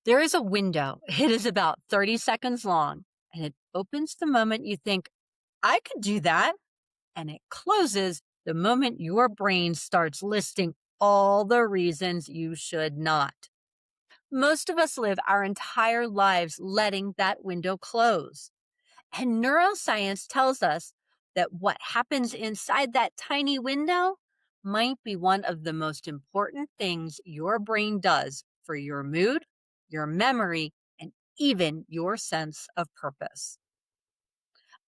There is a window. It is about 30 seconds long, and it opens the moment you think, I could do that. And it closes the moment your brain starts listing all the reasons you should not. Most of us live our entire lives letting that window close. And neuroscience tells us that what happens inside that tiny window might be one of the most important things your brain does for your mood, your memory, and even your sense of purpose.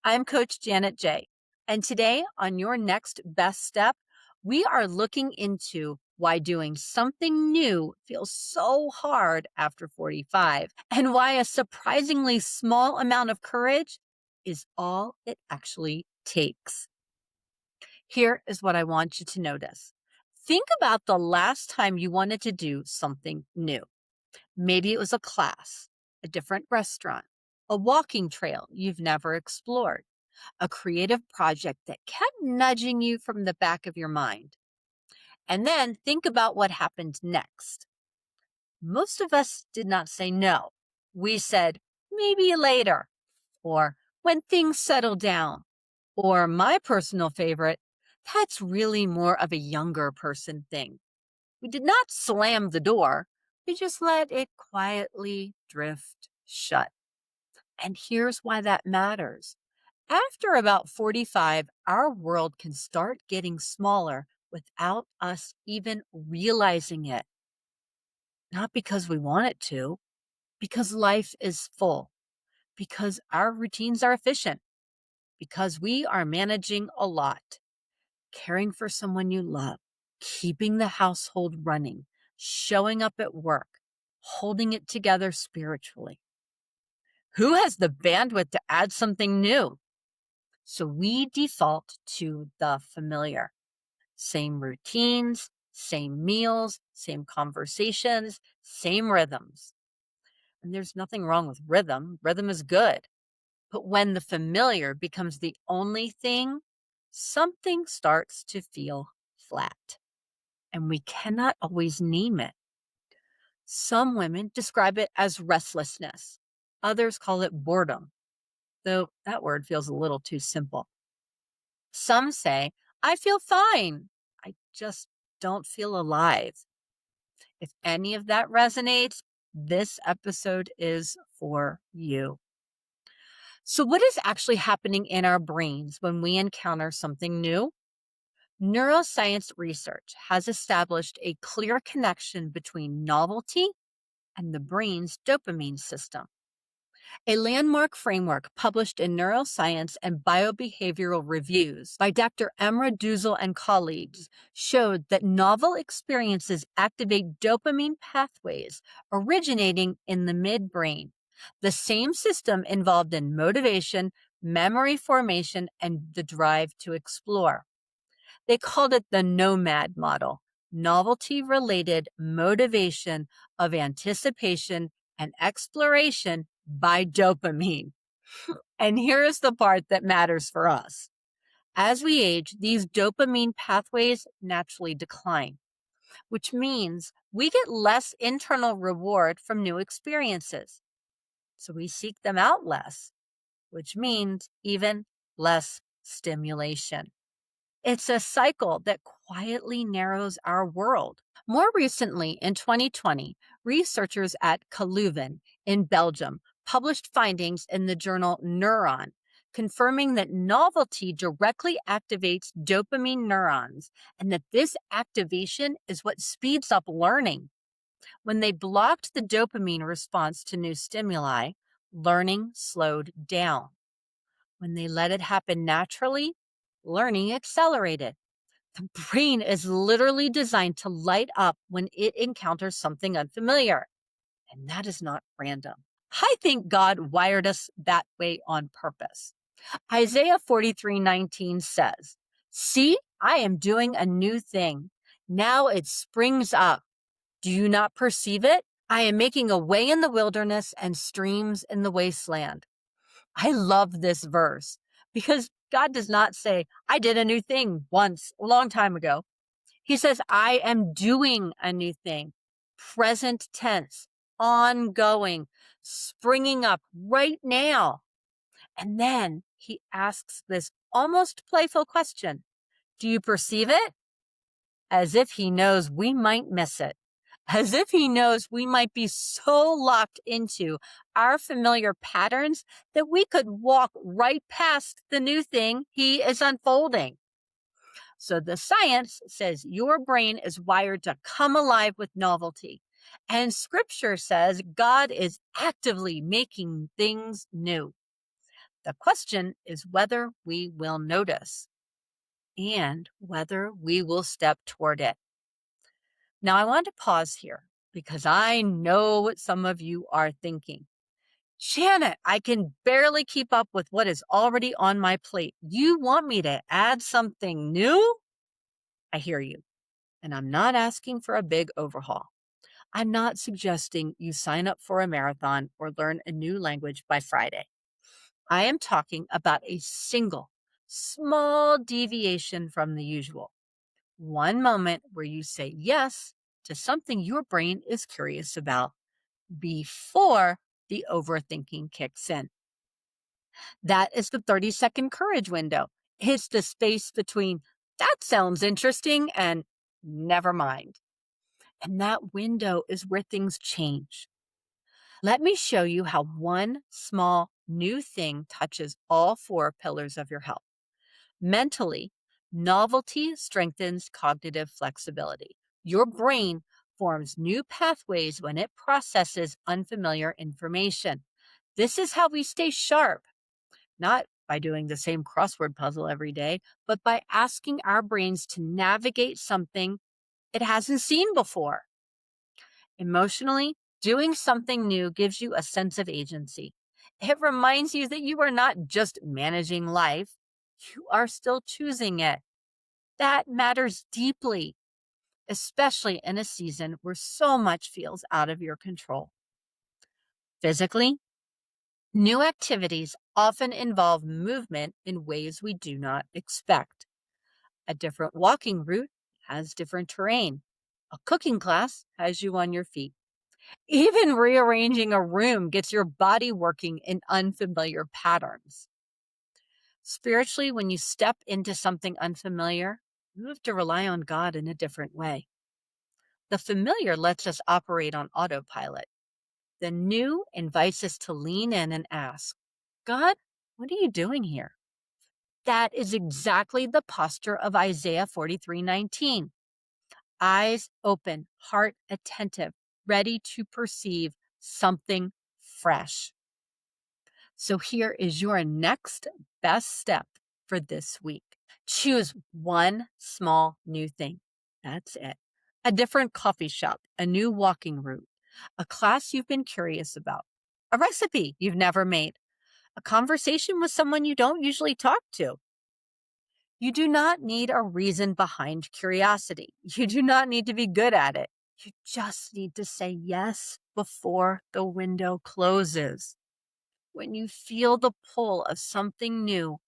I'm Coach Janet J. And today on Your Next Best Step, we are looking into why doing something new feels so hard after 45 and why a surprisingly small amount of courage is all it actually takes. Here is what I want you to notice. Think about the last time you wanted to do something new. Maybe it was a class, a different restaurant, a walking trail you've never explored, a creative project that kept nudging you from the back of your mind. And then think about what happened next. Most of us did not say no. We said, maybe later, or when things settle down, or my personal favorite, that's really more of a younger person thing. We did not slam the door. We just let it quietly drift shut. And here's why that matters. After about 45, our world can start getting smaller without us even realizing it. Not because we want it to, because life is full, because our routines are efficient, because we are managing a lot, caring for someone you love, keeping the household running, showing up at work, holding it together spiritually. Who has the bandwidth to add something new? So we default to the familiar. Same routines, same meals, same conversations, same rhythms. And there's nothing wrong with rhythm. Rhythm is good. But when the familiar becomes the only thing, something starts to feel flat. And we cannot always name it. Some women describe it as restlessness. Others call it boredom, though that word feels a little too simple. Some say, I feel fine. I just don't feel alive. If any of that resonates, this episode is for you. So, what is actually happening in our brains when we encounter something new? Neuroscience research has established a clear connection between novelty and the brain's dopamine system. A landmark framework published in Neuroscience and Biobehavioral Reviews by Dr. Emra Duzel and colleagues showed that novel experiences activate dopamine pathways originating in the midbrain, the same system involved in motivation, memory formation, and the drive to explore. They called it the NOMAD model, novelty-related motivation of anticipation and exploration by dopamine. And here is the part that matters for us. As we age, these dopamine pathways naturally decline, which means we get less internal reward from new experiences. So we seek them out less, which means even less stimulation. It's a cycle that quietly narrows our world. More recently, in 2020, researchers at Leuven in Belgium published findings in the journal Neuron, confirming that novelty directly activates dopamine neurons and that this activation is what speeds up learning. When they blocked the dopamine response to new stimuli, learning slowed down. When they let it happen naturally, learning accelerated. The brain is literally designed to light up when it encounters something unfamiliar. And that is not random. I think God wired us that way on purpose. Isaiah 43:19 says, See, I am doing a new thing. Now it springs up. Do you not perceive it? I am making a way in the wilderness and streams in the wasteland. I love this verse because God does not say, I did a new thing once, a long time ago. He says, I am doing a new thing, present tense, ongoing, springing up right now. And then he asks this almost playful question. Do you perceive it? As if he knows we might miss it. As if he knows we might be so locked into our familiar patterns that we could walk right past the new thing he is unfolding. So the science says your brain is wired to come alive with novelty. And scripture says God is actively making things new. The question is whether we will notice and whether we will step toward it. Now, I want to pause here because I know what some of you are thinking. Janet, I can barely keep up with what is already on my plate. You want me to add something new? I hear you. And I'm not asking for a big overhaul. I'm not suggesting you sign up for a marathon or learn a new language by Friday. I am talking about a single, small deviation from the usual. One moment where you say yes to something your brain is curious about before the overthinking kicks in. That is the 30-second courage window. It's the space between, that sounds interesting, and never mind. And that window is where things change. Let me show you how one small new thing touches all 4 pillars of your health. Mentally, novelty strengthens cognitive flexibility. Your brain forms new pathways when it processes unfamiliar information. This is how we stay sharp, not by doing the same crossword puzzle every day, but by asking our brains to navigate something it hasn't seen before. Emotionally, doing something new gives you a sense of agency. It reminds you that you are not just managing life, you are still choosing it. That matters deeply, especially in a season where so much feels out of your control. Physically, new activities often involve movement in ways we do not expect. A different walking route has different terrain. A cooking class has you on your feet. Even rearranging a room gets your body working in unfamiliar patterns. Spiritually, when you step into something unfamiliar, you have to rely on God in a different way. The familiar lets us operate on autopilot. The new invites us to lean in and ask, God, what are you doing here? That is exactly the posture of Isaiah 43:19. Eyes open, heart attentive, ready to perceive something fresh. So here is your next best step for this week. Choose one small new thing. That's it. A different coffee shop, a new walking route, a class you've been curious about, a recipe you've never made, a conversation with someone you don't usually talk to. You do not need a reason behind curiosity. You do not need to be good at it. You just need to say yes before the window closes. When you feel the pull of something new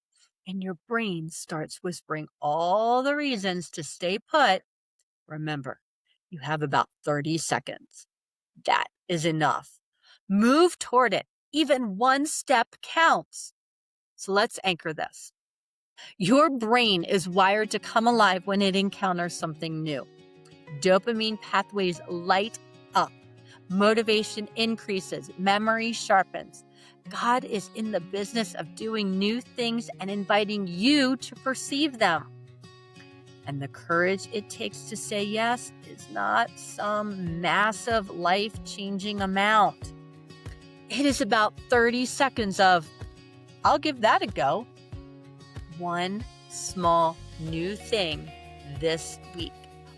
and your brain starts whispering all the reasons to stay put, remember, you have about 30 seconds. That is enough. Move toward it. Even one step counts. So let's anchor this. Your brain is wired to come alive when it encounters something new. Dopamine pathways light up. Motivation increases. Memory sharpens. God is in the business of doing new things and inviting you to perceive them. And the courage it takes to say yes is not some massive life-changing amount. It is about 30 seconds of, I'll give that a go. One small new thing this week.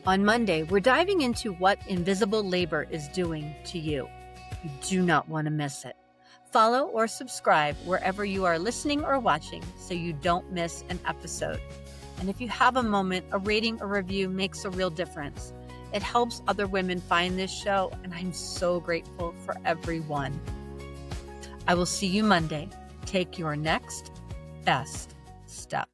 On Monday, we're diving into what invisible labor is doing to you. You do not want to miss it. Follow or subscribe wherever you are listening or watching so you don't miss an episode. And if you have a moment, a rating or review makes a real difference. It helps other women find this show, and I'm so grateful for everyone. I will see you Monday. Take your next best step.